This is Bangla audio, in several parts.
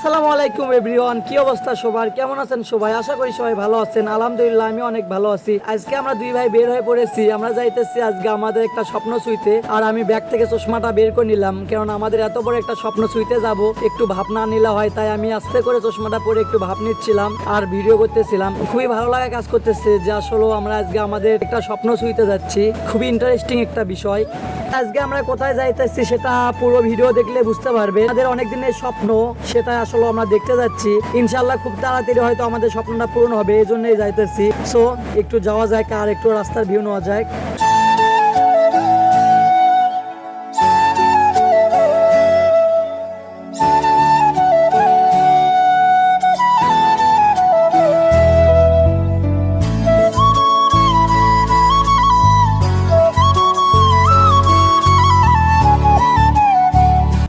আসসালামু আলাইকুম এভরিওয়ান, কি অবস্থা সবার? কেমন আছেন সবাই? আশা করি সবাই ভালো আছেন। আলহামদুলিল্লাহ আমি অনেক ভালো আছি। আজকে আমরা দুই ভাই বের হয়ে পড়েছি। আমরা যাইতেছি আজকে আমাদের একটা স্বপ্ন ছুঁইতে। আর আমি ব্যাগ থেকে চশমাটা বের করে নিলাম, কারণ আমাদের এত বড় একটা স্বপ্ন ছুঁইতে যাব, একটু ভাব না নিলে হয়। তাই আমি আস্তে করে চশমাটা পরে একটু ভাব নিচ্ছিলাম আর ভিডিও করতেছিলাম। খুবই ভালো লাগা কাজ করতেছে যে আসলে আমরা আজকে আমাদের একটা স্বপ্ন ছুঁইতে যাচ্ছি। খুবই ইন্টারেস্টিং একটা বিষয়। আজকে আমরা কোথায় যাইতেছি সেটা পুরো ভিডিও দেখলে বুঝতে পারবে। আমাদের অনেক দিনের স্বপ্ন, সেটা আসলে আমরা দেখতে যাচ্ছি। ইনশাআল্লাহ খুব তাড়াতাড়ি হয়তো আমাদের স্বপ্নটা পূরণ হবে, এই জন্যই যাইতেছি। সো একটু যাওয়া যাক আর একটু রাস্তার ভিউ নেওয়া যায়।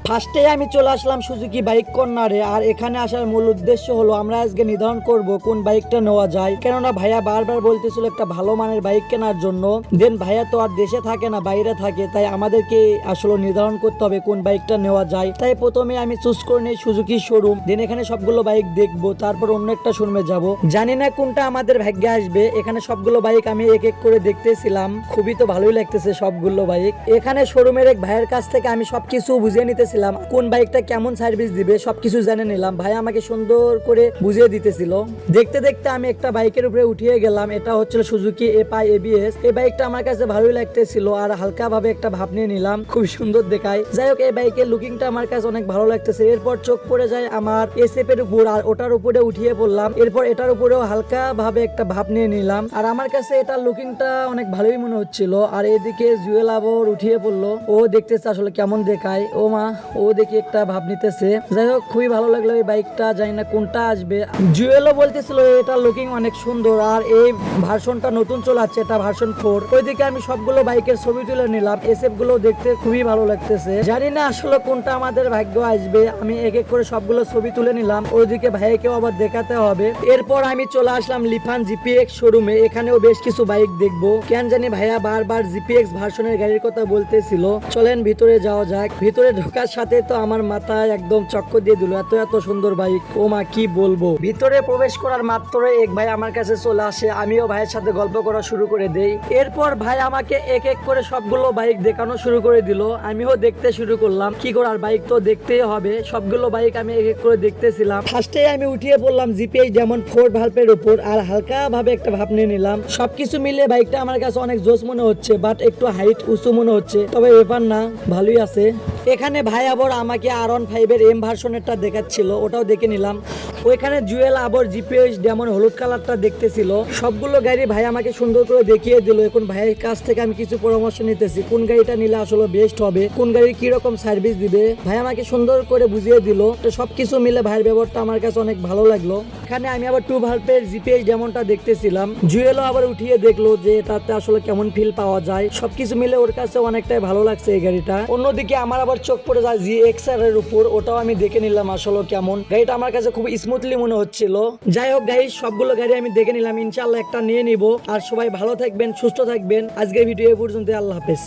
ফার্স্টে আমি চলে আসলাম সুজুকি বাইক কর্নারে। আর এখানে আসার মূল উদ্দেশ্য হলো আমরা আজকে নির্ধারণ করব কোন বাইকটা নেওয়া যায়, কেননা ভাইয়া বারবার বলতেছিল একটা ভালো মানের বাইক কেনার জন্য। দেন ভাইয়া তো আর দেশে থাকে না, বাইরে থাকে, তাই আমাদেরকে আসলে নির্ধারণ করতে হবে কোন বাইকটা নেওয়া যায়। তাই প্রথমে আমি চুজ করে নিই সুজুকি শোরুম। দেন এখানে সবগুলো বাইক দেখবো, তারপর অন্য একটা শোরুমে যাব। জানি না কোনটা আমাদের ভাগ্যে আসবে। এখানে সবগুলো বাইক আমি এক এক করে দেখতেছিলাম, খুবই তো ভালোই লাগতেছে সবগুলো বাইক। এখানে শোরুমের এক ভাইয়ের কাছ থেকে আমি সবকিছু বুঝিয়ে নিতেছিলাম, কোন বাইকটা কেমন সার্ভিস দিবে সবকিছু জেনে নিলাম। ভাই আমাকে সুন্দর করে বুঝিয়ে দিতেছিল। দেখতে দেখতে আমি একটা বাইকের উপরে উঠিয়ে গেলাম। এটা হচ্ছে সুজুকি এপাই এবিএস। এই বাইকটা আমার কাছে ভালোই লাগতেছিল আর হালকা ভাবে একটা ভাব নিয়ে নিলাম, খুব সুন্দর দেখায়। যাই হোক, এই বাইকের লুকিংটা আমার কাছে অনেক ভালো লাগতেছে। এরপর চোখ পড়ে যায় আমার এসএফ এর উপর, আর ওটার উপরে উঠিয়ে পড়লাম। এরপর এটার উপরেও হালকা ভাবে একটা ভাব নিয়ে নিলাম, আর আমার কাছে এটার লুকিংটা অনেক ভালোই মনে হচ্ছিল। আর এদিকে জুয়েল আবার উঠিয়ে পড়লো, ও দেখতেছে আসলে কেমন দেখায়। ও মা, ও দেখি একটা ভাব নিতেছে। যাই হোক, খুবই ভালো লাগলো এই বাইকটা। জানি না কোনটা আসবে। জুয়েলও বলতেছিল এটা লুকিং অনেক সুন্দর, আর এই ভার্সনটা নতুন চলে আসছে, এটা ভার্সন 4। ওইদিকে আমি সবগুলো বাইকের ছবি তুলে নিলাম। এসএফ গুলো দেখতে খুবই ভালো লাগতেছে। জানি না আসলে কোনটা আমাদের ভাগ্য আসবে। আমি এক এক করে সবগুলো ছবি তুলে নিলাম। ওইদিকে ভাইয়াকেও আবার দেখাতে হবে। এরপর আমি চলে আসলাম লিফান জিপিএক্স শোরুমে। এখানেও বেশ কিছু বাইক দেখবো। কেন জানি ভাইয়া বারবার জিপিএক্স ভার্সনের গাড়ির কথা বলতেছিল। চলেন ভিতরে যাওয়া যাক। ভিতরে ঢোকার সাথে তো আমার মাথায় একদম চক্কর দিয়ে দিল, এত এত সুন্দর বাইক। ও মা, কি বলবো। ভিতরে প্রবেশ করার মাত্র এক ভাই আমার কাছে চলে আসে। আমিও ভাইয়ের সাথে গল্প করা শুরু করে দেই। এরপর ভাই আমাকে এক এক করে সবগুলো বাইক দেখানো শুরু করে দিল। আমিও দেখতে শুরু করলাম। কি করার, বাইক তো দেখতেই হবে। সবগুলো বাইক আমি এক এক করে দেখতেছিলাম। ফার্স্টে আমি উঠিয়ে পড়লাম জিপিএস যেমন 4 ভাল্পের উপর, আর হালকা ভাবে একটা ভাব নিয়ে নিলাম। সবকিছু মিলে বাইকটা আমার কাছে অনেক জোস মনে হচ্ছে, বাট একটু হাইট উঁচু মনে হচ্ছে, তবে ব্যাপার না, ভালোই আছে। এখানে ভাই আবার আমাকে R15 এর এম ভার্সনেরটা দেখাচ্ছিল, ওটাও দেখে নিলাম। ওইখানে জুয়েল আবার জিপিএস যেমন হলুদ কালারটা দেখতেছিল। সবগুলো গাড়ি ভাই আমাকে সুন্দর করে দেখিয়ে দিল। এখন ভাইয়ের কাছ থেকে আমি কিছু পরামর্শ নিতেছি, কোন গাড়িটা নিলে আসলে বেস্ট হবে, কোন গাড়ির কি রকম সার্ভিস দিবে। ভাই আমাকে সুন্দর করে বুঝিয়ে দিল। তো সবকিছু মিলে ভাইয়ের ব্যবহারটা আমার কাছে অনেক ভালো লাগলো। এখানে আমি আবার 2 ভাল্পের জিপিএস যেমনটা দেখতেছিলাম। জুয়েলও আবার উঠিয়ে দেখলো যে এটাতে আসলে কেমন ফিল পাওয়া যায়। সবকিছু মিলে ওর কাছে অনেকটাই ভালো লাগছে এই গাড়িটা। অন্যদিকে আমার আবার চোখ পড়ে যায় GXR এর উপর, ওটাও আমি দেখে নিলাম আসলে কেমন। গাড়িটা আমার কাছে খুব স্মুথলি মনে হচ্ছিল। যাই হোক গাইস, সবগুলো গাড়ি আমি দেখে নিলাম। ইনশাআল্লাহ একটা নিয়ে নিব। আর সবাই ভালো থাকবেন, সুস্থ থাকবেন। আজকের ভিডিও এই পর্যন্ত। আল্লাহ হাফেজ।